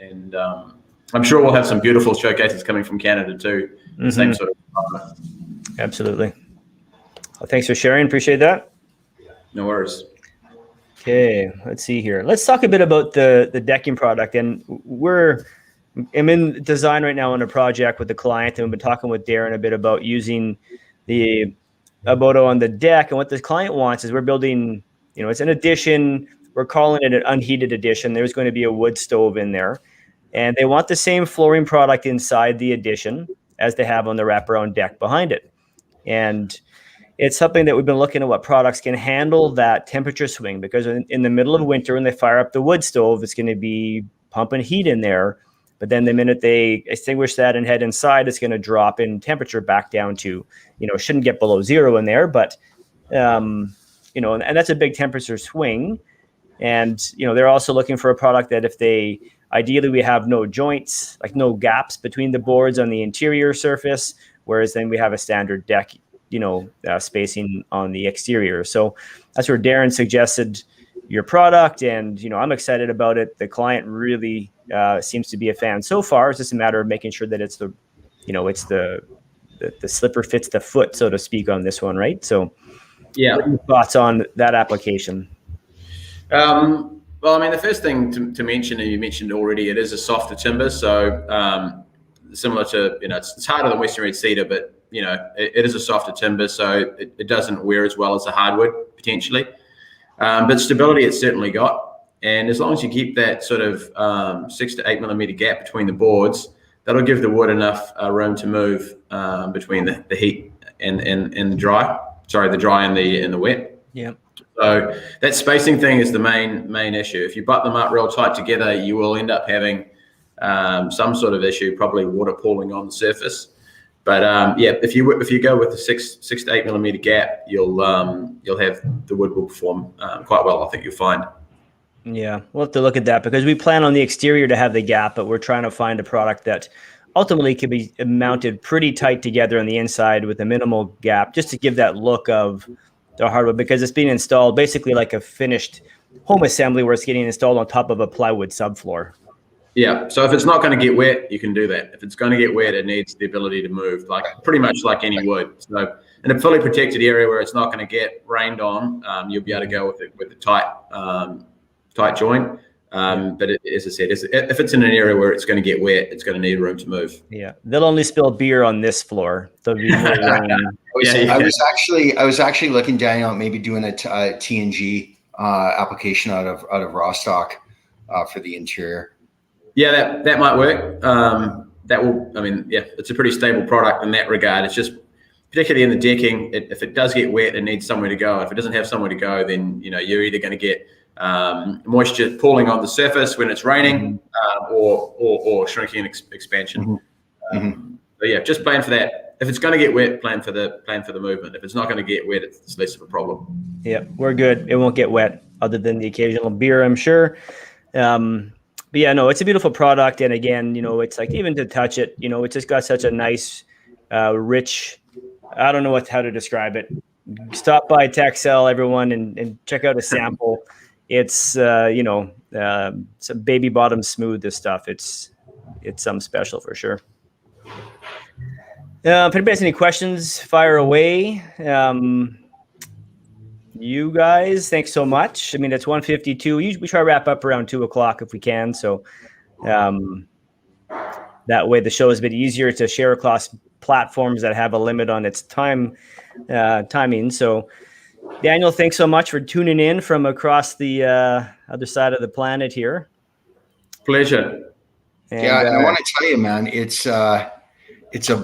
C: I'm sure we'll have some beautiful showcases coming from Canada too. Mm-hmm. Same sort of.
A: Absolutely. Well, thanks for sharing. Appreciate that.
C: No worries.
A: Okay, let's see here. Let's talk a bit about the decking product. And I'm in design right now on a project with the client, and we've been talking with Darren a bit about using the Abodo on the deck. And what the client wants is, we're building, it's an addition. We're calling it an unheated addition. There's going to be a wood stove in there, and they want the same flooring product inside the addition as they have on the wraparound deck behind it. And it's something that we've been looking at, what products can handle that temperature swing, because in the middle of winter, when they fire up the wood stove, it's going to be pumping heat in there. But then the minute they extinguish that and head inside, it's going to drop in temperature back down to, shouldn't get below zero in there, but, and that's a big temperature swing. And, they're also looking for a product that ideally we have no joints, like no gaps between the boards on the interior surface, whereas then we have a standard deck, spacing on the exterior. So that's where Darren suggested your product, and, I'm excited about it. The client really seems to be a fan so far. It's just a matter of making sure that it's the slipper fits the foot, so to speak, on this one, right? So yeah, what are your thoughts on that application?
C: Well, I mean, the first thing to mention, and you mentioned already, it is a softer timber. So similar to, it's harder than Western red cedar, but it is a softer timber, so it doesn't wear as well as a hardwood potentially. But stability it's certainly got. And as long as you keep that sort of 6 to 8 millimeter gap between the boards, that'll give the wood enough room to move between the heat and the dry. Sorry, the dry and the wet.
A: Yeah.
C: So that spacing thing is the main issue. If you butt them up real tight together, you will end up having some sort of issue, probably water pooling on the surface. But if you go with the 6 to 8 millimeter gap, you'll have the wood will perform quite well. I think you'll find.
A: Yeah, we'll have to look at that because we plan on the exterior to have the gap, but we're trying to find a product that ultimately can be mounted pretty tight together on the inside with a minimal gap, just to give that look of the hardwood, because it's being installed basically like a finished home assembly where it's getting installed on top of a plywood subfloor.
C: Yeah, so if it's not going to get wet, you can do that. If it's going to get wet, it needs the ability to move, like pretty much like any wood. So in a fully protected area where it's not going to get rained on, you'll be able to go with a tight joint. But as I said, if it's in an area where it's going to get wet, it's going to need room to move.
A: Yeah, they'll only spill beer on this floor.
B: I was actually looking, Daniel, at maybe doing a TNG application out of raw stock for the interior.
C: Yeah, that might work. It's a pretty stable product in that regard. It's just particularly in the decking, if it does get wet, it needs somewhere to go. If it doesn't have somewhere to go, then you're either going to get moisture pooling on the surface when it's raining, or shrinking expansion. So yeah, just plan for that. If it's going to get wet, plan for the movement. If it's not going to get wet, it's less of a problem.
A: Yeah, we're good. It won't get wet, other than the occasional beer, I'm sure. But yeah, no, it's a beautiful product, and again, it's like even to touch it, it's just got such a nice, rich. I don't know how to describe it. Stop by TechCell, everyone, and check out a sample. It's some baby bottom smooth. This stuff, it's something special for sure. If anybody has any questions, fire away. You guys, thanks so much. I mean, it's 1:52. We try to wrap up around 2:00 if we can. So that way the show is a bit easier to share across platforms that have a limit on its timing. So Daniel, thanks so much for tuning in from across the other side of the planet here.
C: Pleasure.
B: And, I want to tell you, man, it's a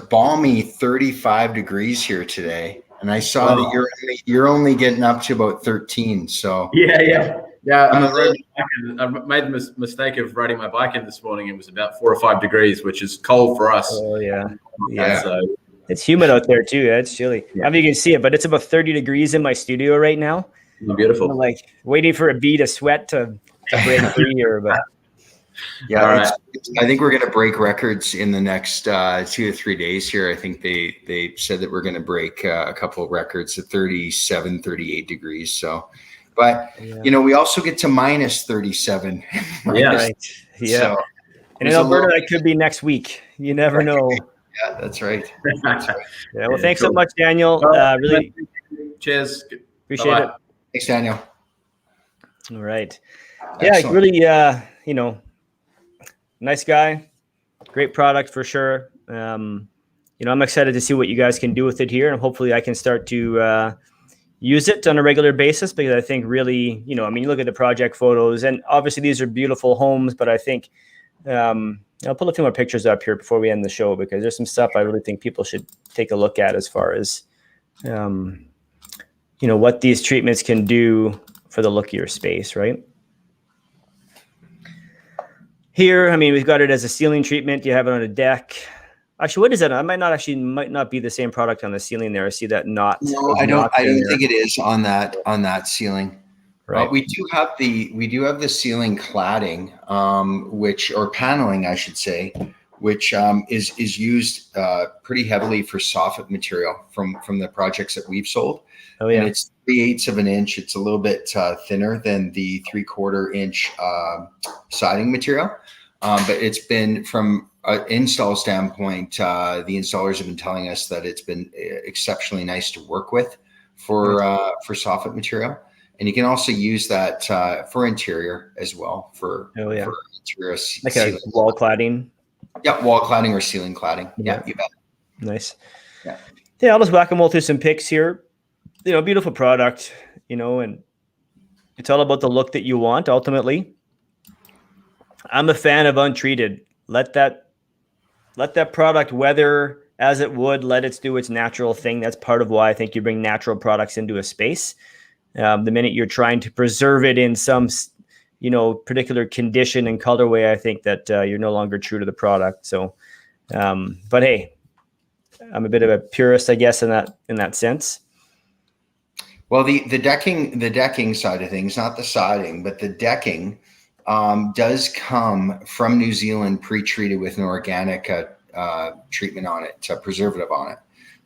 B: balmy 35 degrees here today. And I saw that you're only getting up to about 13. So
C: yeah. I made the mistake of riding my bike in this morning. It was about 4 or 5 degrees, which is cold for us.
A: Oh yeah. So it's humid out there too. It's chilly. I don't know if you can see it, but it's about 30 degrees in my studio right now.
C: Oh, beautiful.
A: I'm like waiting for a bee to sweat to break free here, but.
B: Yeah, I think we're going to break records in the next 2 to 3 days here. I think they said that we're going to break a couple of records at 37, 38 degrees. So, but we also get to minus 37.
A: Right? Yeah, right. Yeah. So, and in Alberta, that could be next week. You never know.
B: Yeah, that's right.
A: Yeah. Well, thanks so much, Daniel. Really.
C: Cheers.
A: Appreciate it.
B: Thanks, Daniel.
A: All right. Excellent. Yeah, really. Nice guy, great product for sure. I'm excited to see what you guys can do with it here, and hopefully I can start to use it on a regular basis, because I think really, you look at the project photos, and obviously these are beautiful homes, but I think I'll put a few more pictures up here before we end the show, because there's some stuff I really think people should take a look at as far as, what these treatments can do for the look of your space, right? Here, we've got it as a ceiling treatment. You have it on a deck. Actually, what is that? I might not be the same product on the ceiling there. I see that knot.
B: No, I don't think it is on that ceiling.
A: Right.
B: We do have the ceiling cladding, or paneling, I should say, which is used pretty heavily for soffit material from the projects that we've sold.
A: Oh yeah.
B: And it's 3/8 of an inch. It's a little bit thinner than the 3/4 inch siding material. But it's been, from an install standpoint, the installers have been telling us that it's been exceptionally nice to work with for soffit material. And you can also use that for interior as well, for interior,
A: like a wall cladding.
B: Yeah, wall cladding or ceiling cladding. Yeah, you bet.
A: Nice. Yeah, I'll just whack them all through some picks here. Beautiful product, and it's all about the look that you want ultimately. I'm a fan of untreated. Let that product weather as it would, let it do its natural thing. That's part of why I think you bring natural products into a space. The minute you're trying to preserve it in some, particular condition and colorway, I think that you're no longer true to the product. So, but hey, I'm a bit of a purist, I guess, in that sense.
B: Well, the decking side of things, not the siding, but the decking does come from New Zealand, pre-treated with an organic treatment on it, preservative on it.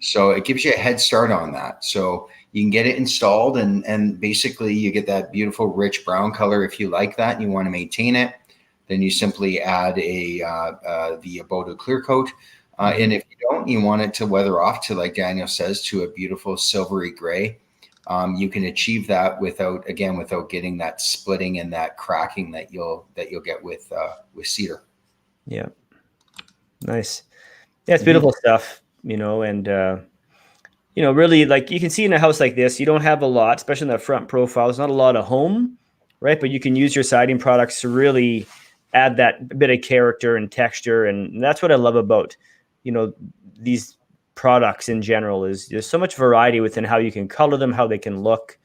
B: So it gives you a head start on that. So you can get it installed, and basically you get that beautiful rich brown color. If you like that and you want to maintain it, then you simply add the Abodo clear coat. And if you don't, you want it to weather off to, like Daniel says, to a beautiful silvery gray. You can achieve that without getting that splitting and that cracking that you'll get with cedar.
A: Yeah, nice. Yeah, it's beautiful stuff, and really, like, you can see in a house like this, you don't have a lot, especially in the front profile. There's not a lot of home, right? But you can use your siding products to really add that bit of character and texture, and that's what I love about these products in general. Is there's so much variety within how you can color them, how they can look.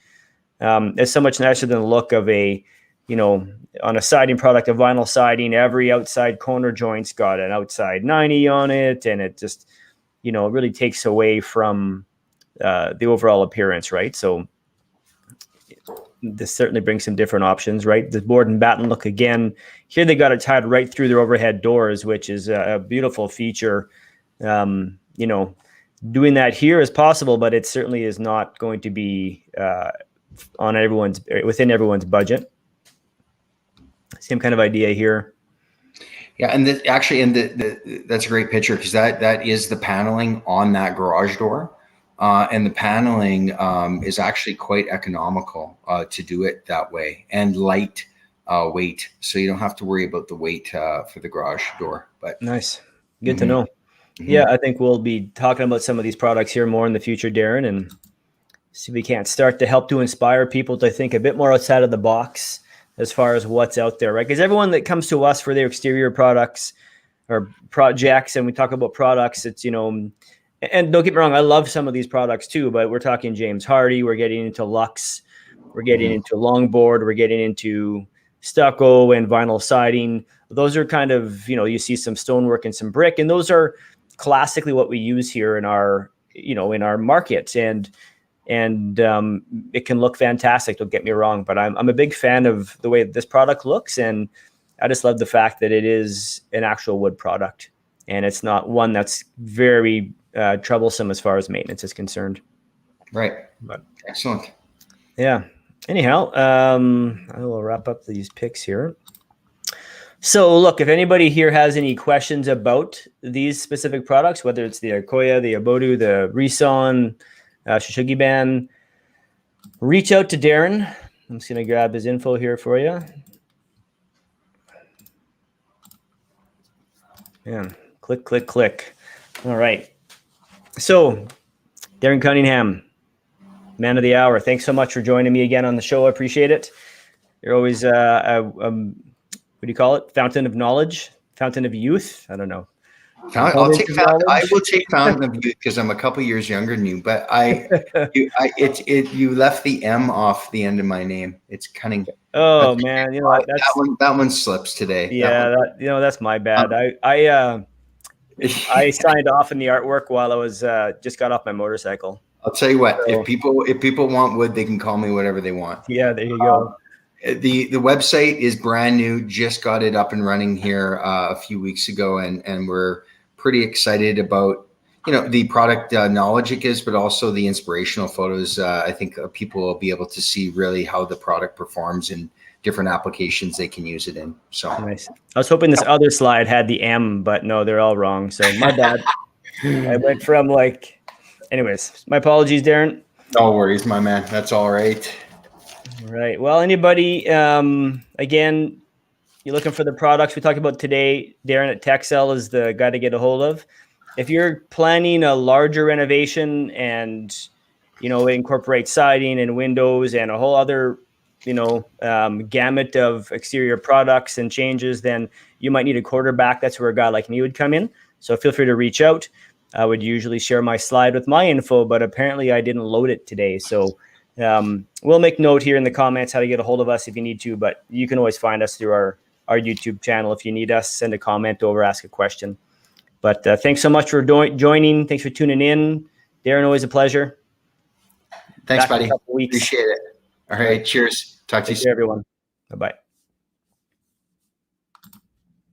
A: It's so much nicer than the look of on a siding product, a vinyl siding. Every outside corner joint's got an outside 90 on it, and it just really takes away from the overall appearance, right? So this certainly brings some different options, right? The board and batten look again. Here they got it tied right through their overhead doors, which is a beautiful feature. Doing that here is possible, but it certainly is not going to be within everyone's budget. Same kind of idea here.
B: Yeah, and that's a great picture, because that is the paneling on that garage door, and the paneling is actually quite economical to do it that way, and light weight, so you don't have to worry about the weight for the garage door. But
A: nice, good to know. Yeah, I think we'll be talking about some of these products here more in the future, Darren, and see if we can't start to help to inspire people to think a bit more outside of the box as far as what's out there, right? Because everyone that comes to us for their exterior products or projects, and we talk about products, it's, and don't get me wrong, I love some of these products too, but we're talking James Hardy, we're getting into Luxe, we're getting into longboard, we're getting into stucco and vinyl siding. Those are kind of, you see some stonework and some brick, and those are classically what we use here in our market, and it can look fantastic. Don't get me wrong, but I'm a big fan of the way this product looks, and I just love the fact that it is an actual wood product, and it's not one that's very troublesome as far as maintenance is concerned.
B: Right.
A: But
B: excellent.
A: Yeah. Anyhow, I will wrap up these picks here. So look, if anybody here has any questions about these specific products, whether it's the Aqua, the Abodo, the Reson, Shou band, reach out to Darren. I'm just going to grab his info here for you. Yeah, click, click, click. All right. So, Darren Cunningham, man of the hour. Thanks so much for joining me again on the show. I appreciate it. You're always what do you call it? Fountain of knowledge, fountain of youth. I don't know.
B: I will take fountain of youth, because I'm a couple years younger than you. But you left the M off the end of my name. It's Cunning.
A: Oh man,
B: that one slips today.
A: Yeah, that's my bad. I signed off in the artwork while I was just got off my motorcycle.
B: I'll tell you what. So, if people want wood, they can call me whatever they want.
A: Yeah, there you go.
B: The website is brand new. Just got it up and running here a few weeks ago, and we're pretty excited about the product knowledge it gives, but also the inspirational photos. I think people will be able to see really how the product performs in different applications they can use it in. So
A: nice. I was hoping this other slide had the M, but no, they're all wrong. So my bad. I went from anyways, my apologies, Darren.
B: No worries, my man. That's all right.
A: All right. Well, anybody, again, you're looking for the products we talked about today, Darren at Texel is the guy to get a hold of. if you're planning a larger renovation and, you know, incorporate siding and windows and a whole other, you know, gamut of exterior products and changes, then you might need a quarterback. That's where a guy like me would come in. So feel free to reach out. I would usually share my slide with my info, but apparently I didn't load it today. So we'll make note here in the comments how to get a hold of us if you need to, but you can always find us through our YouTube channel. If you need us, send a comment over, ask a question. But thanks so much for joining. Thanks for tuning in. Darren, always a pleasure.
B: Thanks,
A: Back in
B: buddy.
A: a couple weeks.
B: Appreciate it. All right. Cheers. Talk to you soon.
A: Everyone. Bye-bye.